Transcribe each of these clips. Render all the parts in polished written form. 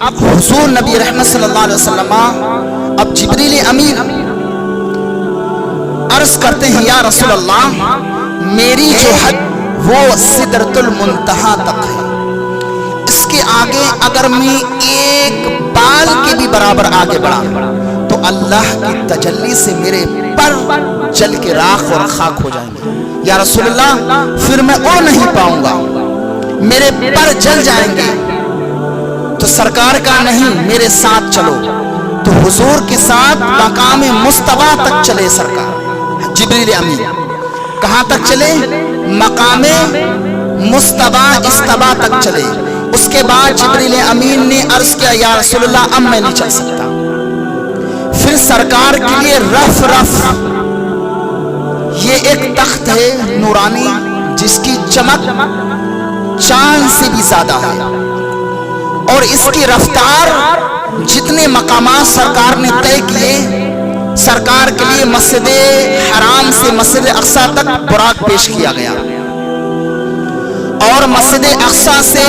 اب حضور نبی رحمت صلی اللہ علیہ وسلم اب جبریل امین عرض کرتے ہیں یا رسول اللہ میری جو حد وہ سدرۃ المنتہا تک ہے، اس کے آگے اگر میں ایک بال کے بھی برابر آگے بڑھا تو اللہ کی تجلی سے میرے پر جل کے راخ اور خاک ہو جائیں گے۔ یا رسول اللہ پھر میں اڑ نہیں پاؤں گا، میرے پر جل جائیں گے۔ تو سرکار کا نہیں میرے ساتھ چلو، تو حضور کے ساتھ مقام مصطفیٰ تک چلے سرکار جبریل امین۔ کہاں تک چلے؟ مقام مصطفیٰ استوا تک چلے۔ اس کے بعد جبریل امین نے عرض کیا یا رسول اللہ اب میں نہیں چل سکتا۔ پھر سرکار کے لیے رف رف، یہ ایک تخت ہے نورانی جس کی چمک چاند سے بھی زیادہ ہے، اور اس کی رفتار جتنے مقامات سرکار نے طے کیے، سرکار کے لیے مسجد حرام سے مسجد اقصی تک براق پیش کیا گیا، اور مسجد اقصی سے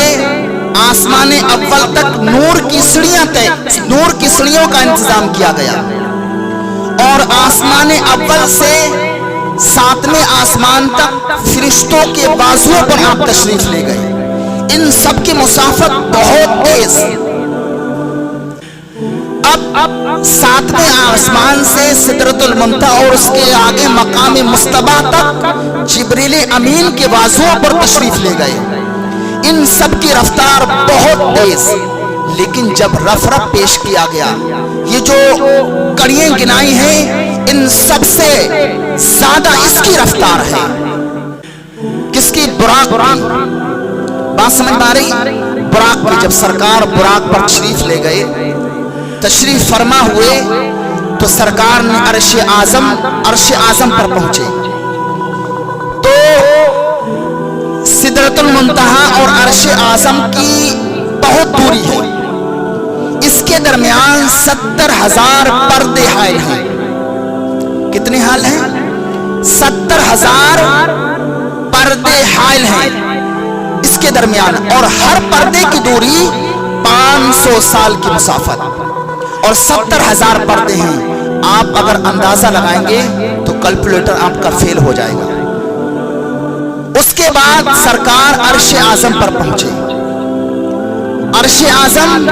آسمان اول تک نور کی سیڑھیاں طے، نور کی سیڑھیوں کا انتظام کیا گیا، اور آسمان اول سے 7ویں آسمان تک فرشتوں کے بازوؤں پر آپ تشریف لے گئے۔ ان سب کی مسافت بہت تیز۔ اب 7ویں آسمان سے سدرۃ المنتہا اور اس کے آگے مقام مصطفیٰ تک جبریل امین کے بازوؤں پر تشریف لے گئے۔ ان سب کی رفتار بہت تیز، لیکن جب رف رف پیش کیا گیا، یہ جو کڑیاں گنائی ہیں ان سب سے زیادہ اس کی رفتار ہے۔ کس کی؟ براق کی۔ بات سمجھ میں آ رہی؟ براق کی۔ جب سرکار براق پر تشریف لے گئے، تشریف فرما ہوئے، تو سرکار نے عرش اعظم پر پہنچے، تو سدرۃ المنتہا اور عرش اعظم کی بہت دوری ہے، اس کے درمیان 70,000 پردے حائل ہیں۔ کتنے حائل ہیں؟ 70,000 پردے حائل ہیں اس کے درمیان، اور ہر پردے کی دوری 500 سال کی مسافت، اور 70,000 پردے ہیں۔ آپ اگر اندازہ لگائیں گے تو کیلکولیٹر آپ کا فیل ہو جائے گا۔ اس کے بعد سرکار عرش اعظم پر پہنچے۔ عرش اعظم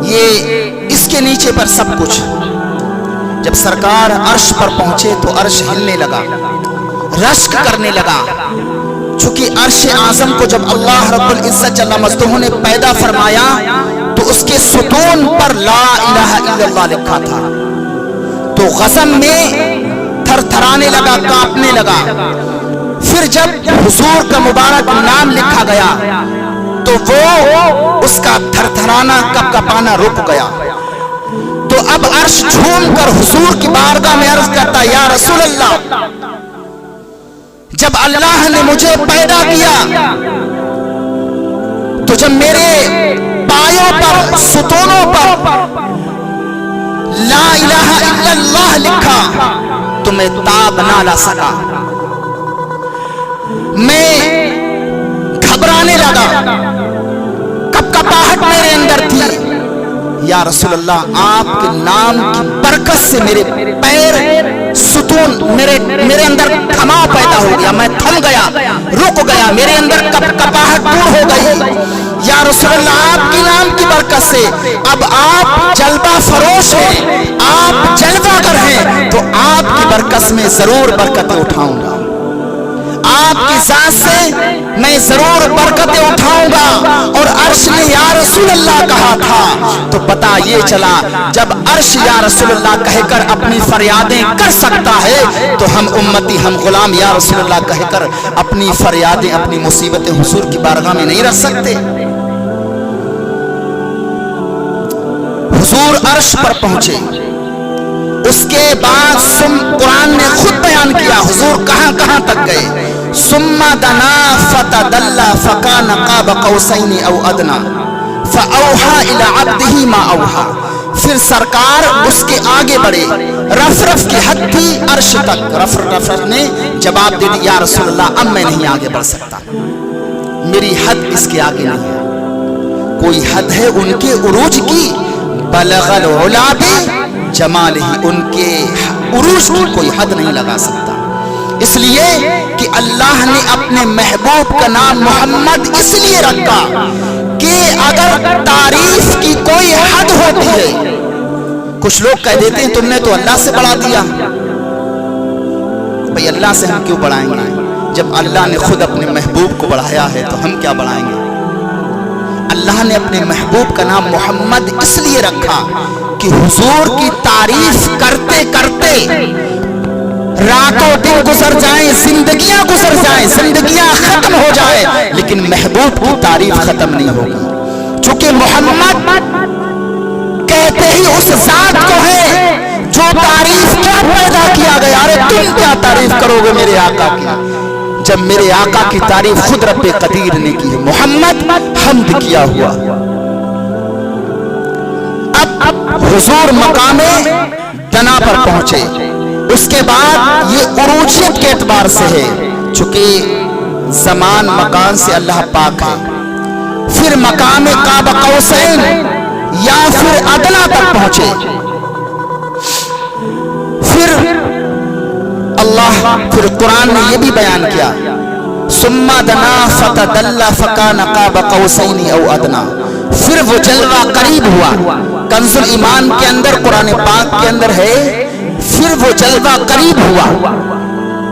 یہ اس کے نیچے پر سب کچھ۔ جب سرکار عرش پر پہنچے تو عرش ہلنے لگا، رشک کرنے لگا، چونکہ عرش اعظم کو جب اللہ رب العزت جل مجدہ نے پیدا فرمایا تو اس کے ستون پر لا الہ الا اللہ لکھا تھا، تو غضب میں تھر تھرانے لگا، کانپنے لگا۔ پھر جب حضور کا مبارک نام لکھا گیا تو وہ اس کا تھر تھرانا کپ کپانا رک گیا۔ تو اب عرش جھوم کر حضور کی بارگاہ میں عرض کرتا یا رسول اللہ، جب اللہ نے مجھے پیدا کیا تو جب میرے پایوں پر ستونوں پر لا الہ الا اللہ لکھا تو میں تاب نہ لا سکا، میں گھبرانے لگا، کپکپاہٹ میرے اندر تھی۔ یا رسول اللہ آپ کے نام کی برکت سے میرے پیر ستون میرے اندر تھماؤ پیدا ہو گیا، میں تھم گیا، رک گیا، میرے اندر کپکپاہٹ دور ہو گئی۔ یا رسول اللہ آپ کے نام کی برکت سے اب آپ جلوہ فروش ہیں، آپ جلوہ گر ہیں، تو آپ کی برکت سے میں ضرور برکتیں اٹھاؤں گا، آپ کی ذات سے میں ضرور برکتیں اٹھاؤں گا۔ اور عرش نے یا رسول اللہ کہا تھا تو پتہ یہ چلا جب عرش یا رسول اللہ کہہ کر اپنی فریادیں کر سکتا ہے تو ہم امتی، ہم غلام یا رسول اللہ کہہ کر اپنی فریادیں، اپنی مصیبتیں حضور کی بارگاہ میں نہیں رکھ سکتے۔ حضور عرش پر پہنچے، اس کے بعد قرآن نے خود بیان کیا حضور کہاں کہاں تک گئے۔ ثم دنا فتدلى فكان قاب قوسين او ادنى فاوحى الى عبده ما اوحى۔ پھر سرکار اس کے آگے بڑھے، رف رف کی حد تھی عرش تک۔ رف نے جواب دے دیا یا رسول اللہ اب میں نہیں آگے بڑھ سکتا، میری حد اس کے آگے نہیں ہے۔ کوئی حد ہے ان کے عروج کی، بلغ العلا بجمالہ، ان کے عروج کی کوئی حد نہیں لگا سکتا۔ اس لیے کہ اللہ نے اپنے محبوب کا نام محمد اس لیے رکھا کہ اگر تعریف کی کوئی حد ہوتی ہے، کچھ لوگ کہہ دیتے ہیں تم نے تو اللہ سے بڑھا دیا۔ بھئی اللہ سے ہم کیوں بڑھائیں گے؟ جب اللہ نے خود اپنے محبوب کو بڑھایا ہے تو ہم کیا بڑھائیں گے؟ اللہ نے اپنے محبوب کا نام محمد اس لیے رکھا کہ حضور کی تعریف کرتے کرتے راتوں دن گزر جائیں، زندگیاں گزر جائیں، زندگیاں ختم ہو جائیں، لیکن محبوب کی تعریف ختم نہیں ہوگی۔ چونکہ محمد کہتے ہی اس ذات کو ہے جو تعریف کیا پیدا کیا گیا۔ ارے تم کیا تعریف کرو گے میرے آقا کی، جب میرے آقا کی تعریف خود رب قدیر نے کی ہے۔ محمد حمد کیا ہوا۔ اب حضور مقام دنا پر پہنچے، اس کے بعد یہ عروجیت کے اعتبار سے ہے، چونکہ زمان مکان سے اللہ پاک ہے، پھر مقام قاب قوسین یا پھر ادنا تک پہنچے، پھر اللہ پھر قرآن نے یہ بھی بیان کیا ثم دنا فتدلی فکان قاب قوسین او ادنا، پھر وہ جلوہ قریب ہوا۔ کنز ایمان کے اندر قرآن پاک کے اندر ہے پھر وہ جلوہ قریب ہوا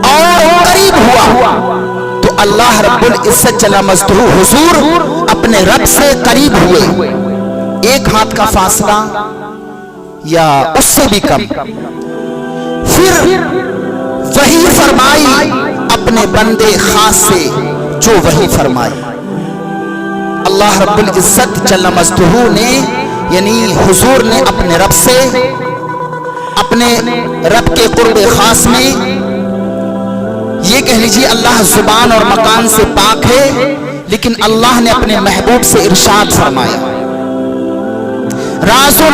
اور قریب ہوا تو اللہ رب العزت جل مجدہ حضور اپنے رب سے قریب ہوئے، ایک ہاتھ کا فاصلہ یا اس سے بھی کم، پھر وحی فرمائی اپنے بندے خاص سے جو وحی فرمائی۔ اللہ رب العزت جل مجدہ نے یعنی حضور نے اپنے رب سے، اپنے رب کے قرب خاص میں، یہ کہہ لیجیے اللہ زبان اور مکان سے پاک ہے، لیکن اللہ نے اپنے محبوب سے ارشاد فرمایا، راز و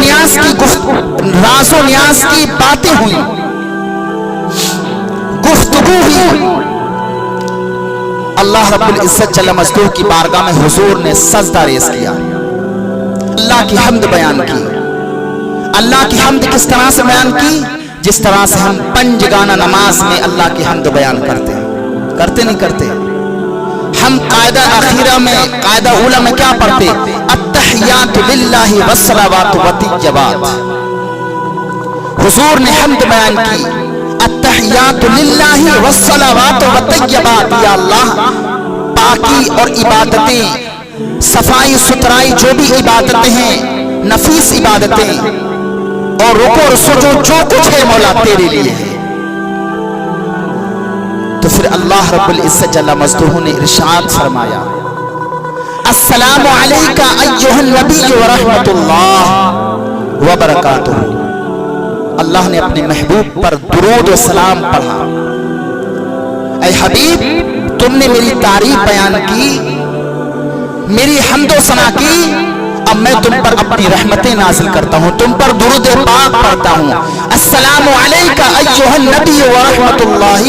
نیاز کی باتیں ہوئی، گفتگو ہوئی۔ اللہ رب العزت جل مجدہ کی بارگاہ میں حضور نے سجدہ ریز کیا، اللہ کی حمد بیان کی۔ اللہ کی حمد کس طرح سے بیان کی؟ جس طرح سے ہم پنجگانہ نماز میں اللہ کی حمد بیان کرتے ہیں، کرتے نہیں کرتے؟ ہم قاعدہ اخیرہ میں، قاعدہ اولا میں کیا پڑھتے؟ التحیات للہ والصلوات والطیبات۔ حضور نے حمد بیان کی، التحیات للہ والصلوات والطیبات، یا اللہ پاکی اور عبادتیں، صفائی ستھرائی جو بھی عبادتیں ہیں، نفیس عبادتیں اور رکوع اور سجود جو کچھ ہے مولا تیرے لیے ہے۔ تو پھر اللہ رب العزت جل مجدہ نے ارشاد فرمایا السلام علیکہ ایھا النبی ورحمۃ اللہ وبرکاتہ۔ اللہ نے اپنے محبوب پر درود و سلام پڑھا، اے حبیب تم نے میری تعریف بیان کی، میری حمد و ثنا کی، اب میں تم پر اپنی رحمتیں نازل کرتا ہوں، تم پر درود پاک پڑھتا ہوں۔ السلام علیکہ ایھا النبی ورحمۃ اللہ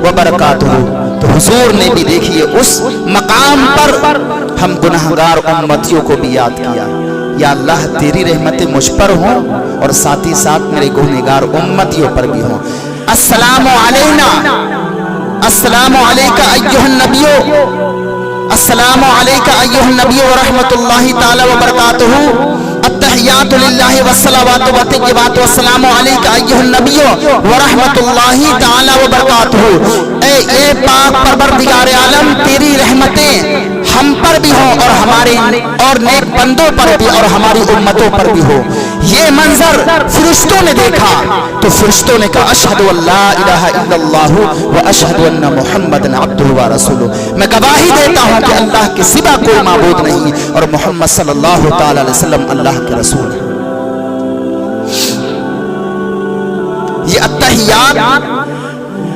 وبرکاتہ۔ تو حضور نے بھی دیکھیے اس مقام پر ہم گناہگار امتیوں کو بھی یاد کیا، یا اللہ تیری رحمتیں مجھ پر ہوں اور ساتھ ہی ساتھ میرے گناہگار امتیوں پر بھی ہوں۔ السلام علینا، السلام علیکہ ایھا النبی، السلام علیکہ ایھا النبی ورحمۃ اللہ تعالی وبرکاتہ، التحیات للہ والصلوات والطیبات، والسلام علیکہ ایھا النبی ورحمۃ اللہ تعالی وبرکاتہ۔ اے پاک پروردگار عالم تیری رحمتیں ہم پر بھی ہوں اور ہمارے اور نیک بندوں پر بھی اور ہماری امتوں پر بھی ہو۔ یہ منظر فرشتوں نے دیکھا تو فرشتوں نے کہا اشہد ان لا الہ الا اللہ و اشہد ان محمد عبدہ و رسولہ، میں گواہی دیتا ہوں کہ اللہ کے سوا کوئی معبود نہیں اور محمد صلی اللہ تعالی علیہ وسلم اللہ کے رسول ہے۔ یہ التحیات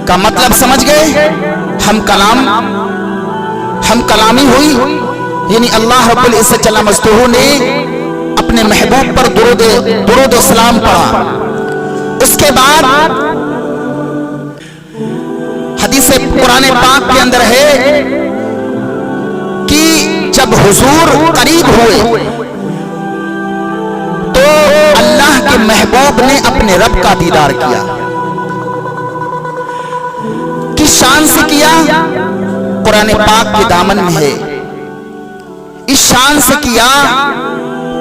کا مطلب سمجھ گئے؟ ہم کلامی ہوئی، یعنی اللہ رب العزت جل مجدہ نے اپنے محبوب پر درود و سلام پڑھا۔ اس کے بعد حدیث قرآن پاک کے اندر ہے کہ جب حضور قریب ہوئے اپنے رب کا دیدار کیا. کس شان سے کیا؟ قرآن پاک کے دامن میں ہے. اس شان سے کیا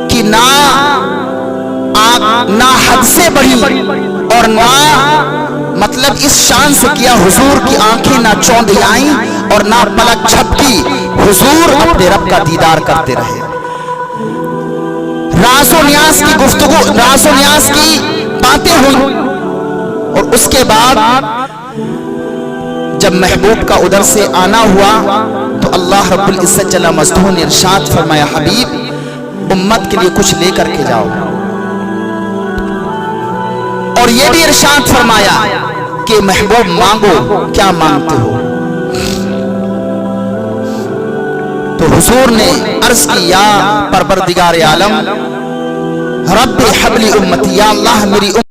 کہ نہ حد سے بڑھی اور نہ مطلب اس شان سے کیا حضور کی آنکھیں نہ چوندی آئیں اور نہ پلک جھپکی، حضور اپنے رب کا دیدار کرتے رہے. راز و نیاز کی گفتگو، راز و نیاز کی باتیں ہوئی، اور اس کے بعد جب محبوب کا ادھر سے آنا ہوا تو اللہ رب العزت جل مجدہ نے ارشاد فرمایا حبیب امت کے لیے کچھ لے کر کے جاؤ، اور یہ بھی ارشاد فرمایا کہ محبوب مانگو کیا مانگتے ہو. تو حضور نے عرض کی یا پروردگار عالم رب حبلی امتی، یا اللہ میری